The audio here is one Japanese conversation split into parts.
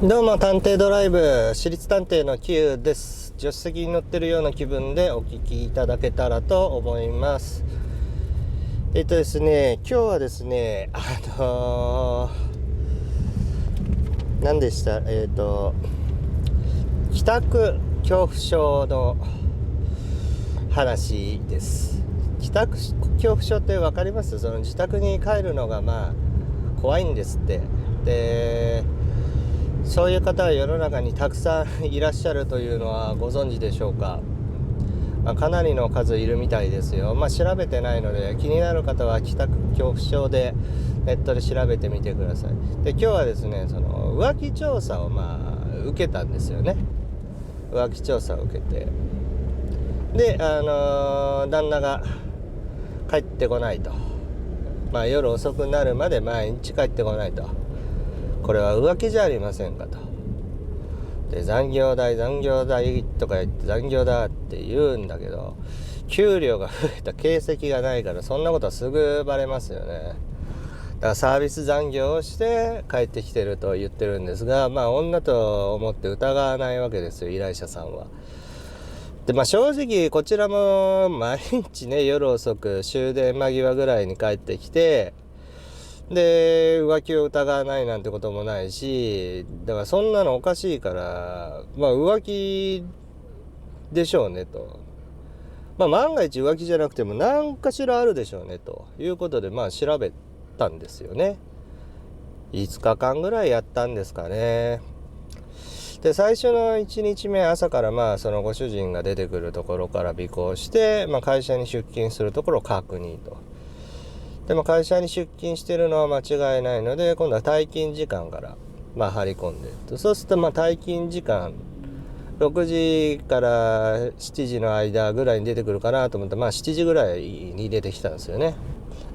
どうも、探偵ドライブ私立探偵の Q です。助手席に乗ってるような気分でお聞きいただけたらと思います。ですね、今日はですね、何でした、帰宅恐怖症の話です。帰宅恐怖症って分かります？その自宅に帰るのが怖いんですって。で、そういう方は世の中にたくさんいらっしゃるというのはご存知でしょうか？かなりの数いるみたいですよ。調べてないので気になる方は帰宅恐怖症でネットで調べてみてください。で、今日はですね、その浮気調査を受けたんですよね。浮気調査を受けて、で、旦那が帰ってこないと、夜遅くなるまで毎日帰ってこないと、これは浮気じゃありませんかと。で、残業代とか言って残業だって言うんだけど、給料が増えた形跡がないから、そんなことはすぐバレますよね。だからサービス残業をして帰ってきてると言ってるんですが、女と思って疑わないわけですよ、依頼者さんは。で、正直こちらも毎日ね、夜遅く終電間際ぐらいに帰ってきて、で、浮気を疑わないなんてこともないし、だからそんなのおかしいから、浮気でしょうねと。万が一浮気じゃなくても何かしらあるでしょうねということで、調べたんですよね。5日間ぐらいやったんですかね。で、最初の1日目朝からそのご主人が出てくるところから尾行して、会社に出勤するところを確認と。でも会社に出勤してるのは間違いないので、今度は退勤時間から張り込んでいると。そうすると退勤時間6時から7時の間ぐらいに出てくるかなと思って、7時ぐらいに出てきたんですよね。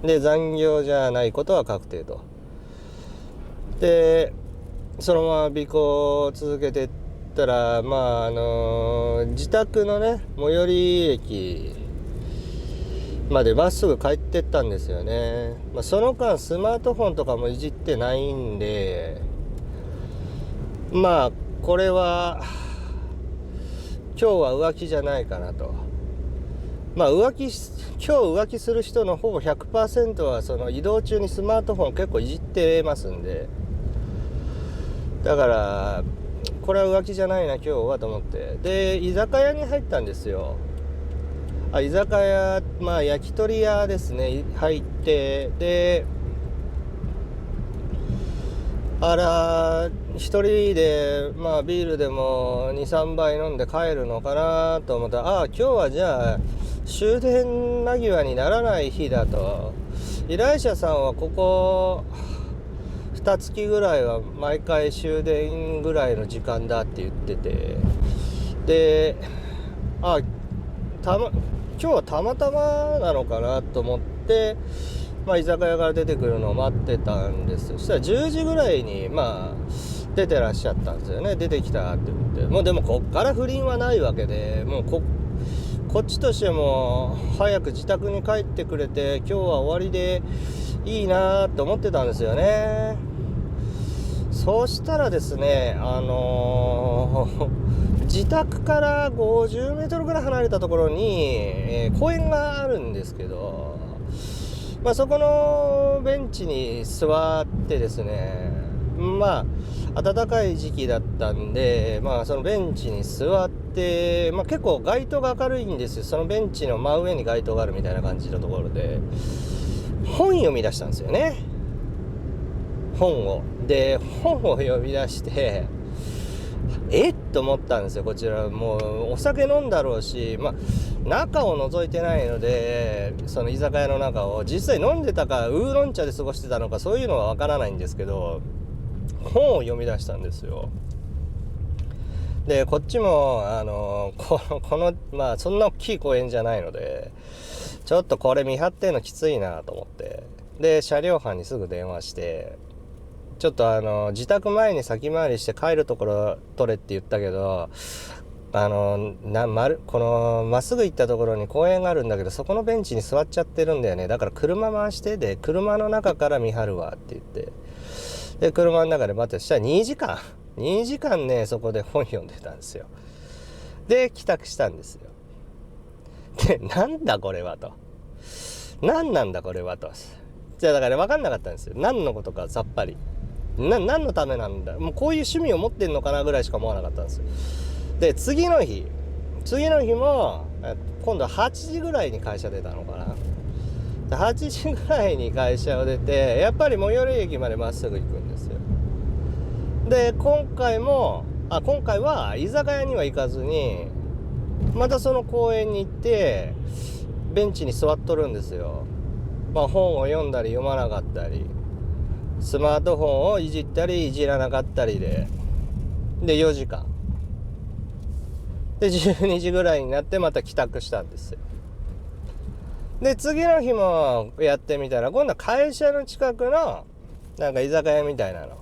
で、残業じゃないことは確定と。で、そのまま尾行を続けていったら、自宅のね、最寄り駅までまっすぐ帰ってったんですよね。その間スマートフォンとかもいじってないんで、これは今日は浮気じゃないかなと。今日浮気する人のほぼ 100% はその移動中にスマートフォン結構いじってますんで、だからこれは浮気じゃないな今日はと思って、で、居酒屋に入ったんですよ。居酒屋、焼き鳥屋ですね、入って、で、一人でビールでも 2,3 杯飲んで帰るのかなと思ったら、今日はじゃあ終電間際にならない日だと。依頼者さんはここ2月ぐらいは毎回終電ぐらいの時間だって言ってて、で、今日はたまたまなのかなと思って、居酒屋から出てくるのを待ってたんです。そしたら10時ぐらいに出てらっしゃったんですよね。出てきたって言って、もうでもこっから不倫はないわけで、もうこっちとしても早く自宅に帰ってくれて今日は終わりでいいなと思ってたんですよね。そうしたらですね、自宅から50メートルぐらい離れたところに、公園があるんですけど、そこのベンチに座ってですね、暖かい時期だったんで、そのベンチに座って、結構街灯が明るいんですよ。そのベンチの真上に街灯があるみたいな感じのところで本読み出したんですよね。本を読み出して、と思ったんですよ。こちらもうお酒飲んだろうし、中を覗いてないので、その居酒屋の中を実際飲んでたかウーロン茶で過ごしてたのかそういうのはわからないんですけど、本を読み出したんですよ。で、こっちもこのそんな大きい公園じゃないので、ちょっとこれ見張ってんのきついなと思って、で、車両班にすぐ電話して、ちょっと自宅前に先回りして帰るところ取れって言ったけど、このまっすぐ行ったところに公園があるんだけど、そこのベンチに座っちゃってるんだよね。だから車回して、で車の中から見張るわって言って、で車の中で待って、そしたら2時間2時間ねそこで本読んでたんですよ。で帰宅したんですよ。でなんだこれはと、何なんだこれはと、じゃあだから分かんなかったんですよ。何のことかさっぱり、何のためなんだ、もうこういう趣味を持ってんのかなぐらいしか思わなかったんですよ。で次の日も今度は8時ぐらいに会社出たのかな。8時ぐらいに会社を出て、やっぱり最寄り駅までまっすぐ行くんですよ。で今回は居酒屋には行かずに、またその公園に行ってベンチに座っとるんですよ。本を読んだり読まなかったり、スマートフォンをいじったりいじらなかったりで4時間で12時ぐらいになってまた帰宅したんですよ。で次の日もやってみたら、今度は会社の近くのなんか居酒屋みたいなの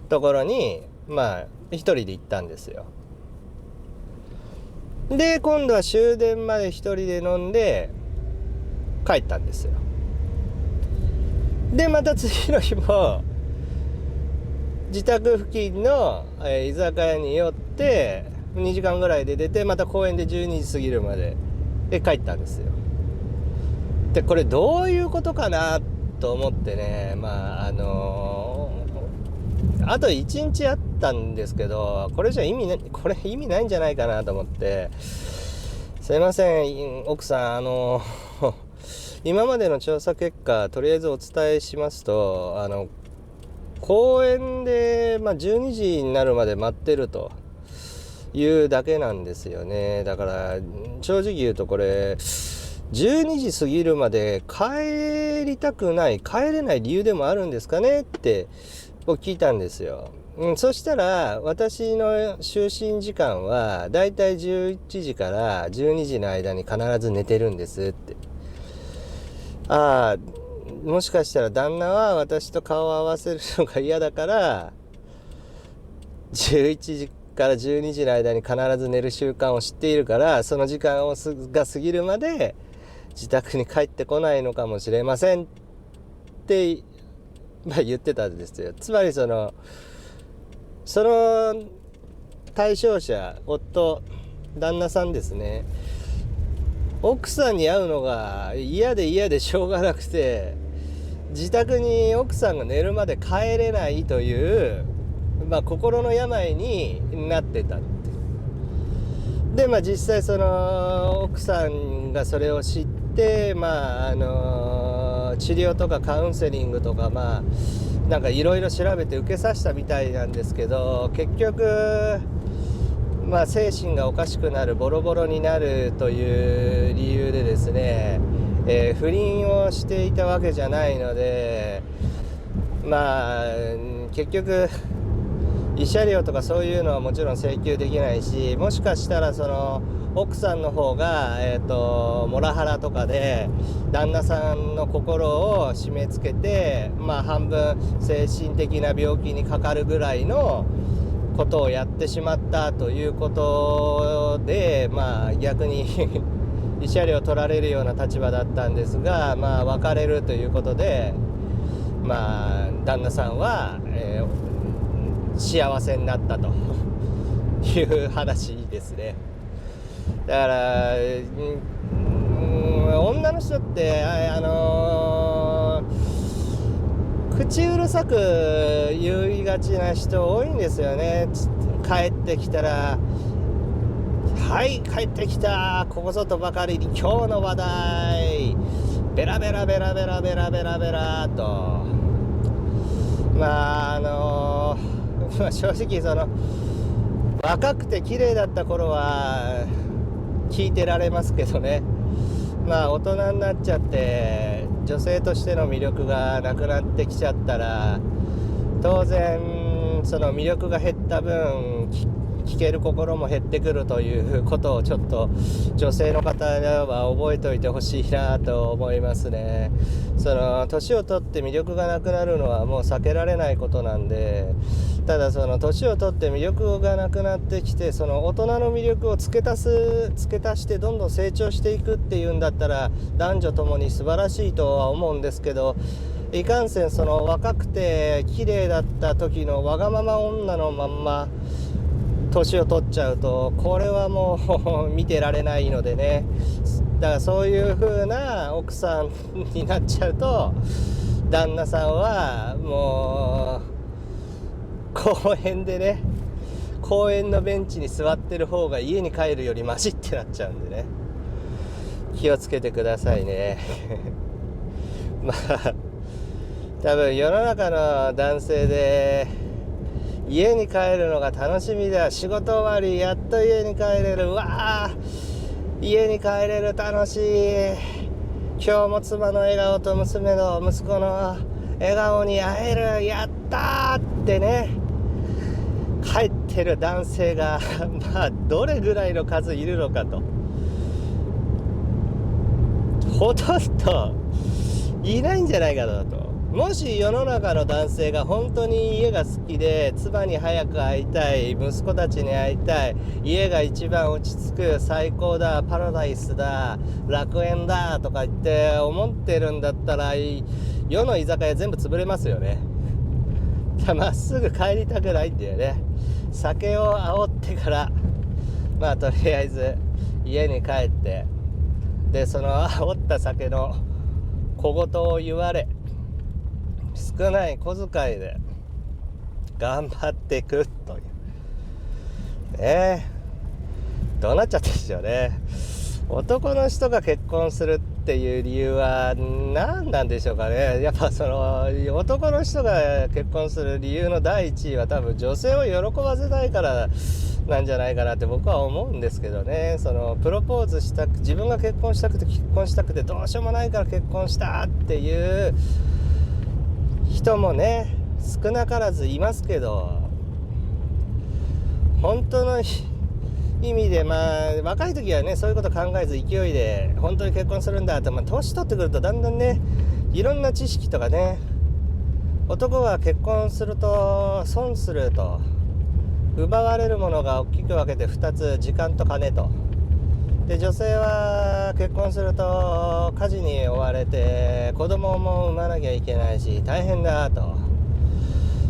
ところに一人で行ったんですよ。で今度は終電まで一人で飲んで帰ったんですよ。でまた次の日も自宅付近の居酒屋に寄って2時間ぐらいで出て、また公園で12時過ぎるまで帰ったんですよ。でこれどういうことかなと思ってね、あと1日あったんですけど、これ意味ないんじゃないかなと思って、すいません奥さん、今までの調査結果とりあえずお伝えしますと、公園で、12時になるまで待ってるというだけなんですよね。だから正直言うとこれ12時過ぎるまで帰れない理由でもあるんですかねって僕聞いたんですよ。そしたら私の就寝時間はだいたい11時から12時の間に必ず寝てるんですって。もしかしたら旦那は私と顔を合わせるのが嫌だから11時から12時の間に必ず寝る習慣を知っているから、その時間が過ぎるまで自宅に帰ってこないのかもしれませんって言ってたんですよ。つまりその対象者、旦那さんですね、奥さんに会うのが嫌でしょうがなくて、自宅に奥さんが寝るまで帰れないという心の病になってたって。で実際その奥さんがそれを知って、治療とかカウンセリングとかなんかいろいろ調べて受けさせたみたいなんですけど、結局精神がおかしくなる、ボロボロになるという理由でですね、不倫をしていたわけじゃないので、結局慰謝料とかそういうのはもちろん請求できないし、もしかしたらその奥さんの方が、モラハラとかで旦那さんの心を締め付けて、半分精神的な病気にかかるぐらいのことをやってしまったということで、逆に慰謝料取られるような立場だったんですが、別れるということで、旦那さんは、幸せになったという話ですね。だから女の人って口うるさく言いがちな人多いんですよね。帰ってきたら帰ってきた、ここぞとばかりに今日の話題ベラベラベラベラベラベラベラと、正直その若くて綺麗だった頃は聞いてられますけどね、大人になっちゃって女性としての魅力がなくなってきちゃったら、当然その魅力が減った分聞ける心も減ってくるということをちょっと女性の方は覚えておいてほしいなと思いますね。その年を取って魅力がなくなるのはもう避けられないことなんで、ただその年を取って魅力がなくなってきて、その大人の魅力を付け足してどんどん成長していくっていうんだったら男女ともに素晴らしいとは思うんですけど、いかんせんその若くて綺麗だった時のわがまま女のまんま年を取っちゃうと、これはもう見てられないのでね。だからそういう風な奥さんになっちゃうと、旦那さんはもう公園でね、公園のベンチに座ってる方が家に帰るよりマシってなっちゃうんでね、気をつけてくださいねまあ多分世の中の男性で家に帰るのが楽しみだ、仕事終わりやっと家に帰れる、うわー家に帰れる楽しい、今日も妻の笑顔と娘の息子の笑顔に会える、やったーってね帰ってる男性がまあどれぐらいの数いるのかと、ほとんどいないんじゃないかなと。もし世の中の男性が本当に家が好きで、妻に早く会いたい、息子たちに会いたい、家が一番落ち着く、最高だ、パラダイスだ、楽園だとか言って思ってるんだったら、世の居酒屋全部潰れますよね。まっすぐ帰りたくないんだよね。酒を煽ってから、まあとりあえず家に帰って、でその煽った酒の小言を言われ、少ない小遣いで頑張っていくというね。どうなっちゃったんでしょうね。男の人が結婚するっていう理由は何なんでしょうかね。やっぱその男の人が結婚する理由の第一位は多分女性を喜ばせたいからなんじゃないかなって僕は思うんですけどね。そのプロポーズしたく、自分が結婚したくてどうしようもないから結婚したっていう人もね少なからずいますけど、本当の意味で若い時はねそういうこと考えず勢いで本当に結婚するんだって、年取ってくるとだんだんねいろんな知識とかね、男は結婚すると損すると、奪われるものが大きく分けて2つ、時間と金と。で女性は結婚すると家事に追われて子供も産まなきゃいけないし大変だと。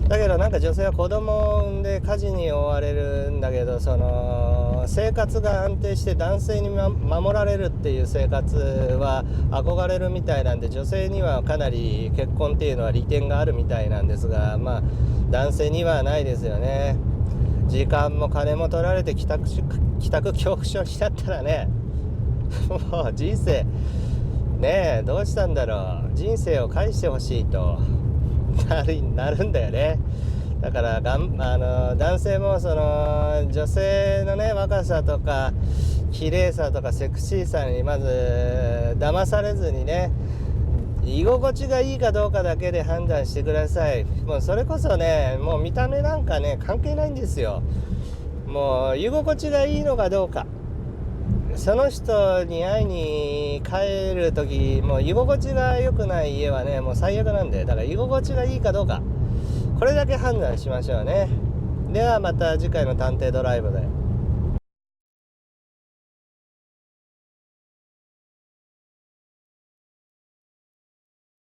だけどなんか女性は子供を産んで家事に追われるんだけど、その生活が安定して男性に守られるっていう生活は憧れるみたいなんで、女性にはかなり結婚っていうのは利点があるみたいなんですが、男性にはないですよね。時間も金も取られて帰宅恐怖症になったらねもう人生ねどうしたんだろう、人生を返してほしいとなるんだよね。だから男性もその女性のね若さとか綺麗さとかセクシーさにまず騙されずにね、居心地がいいかどうかだけで判断してください。もうそれこそねもう見た目なんかね関係ないんですよ。もう居心地がいいのかどうか、その人に会いに帰るときもう居心地が良くない家はねもう最悪なんで、だから居心地がいいかどうかこれだけ判断しましょうね。ではまた次回の探偵ドライブで。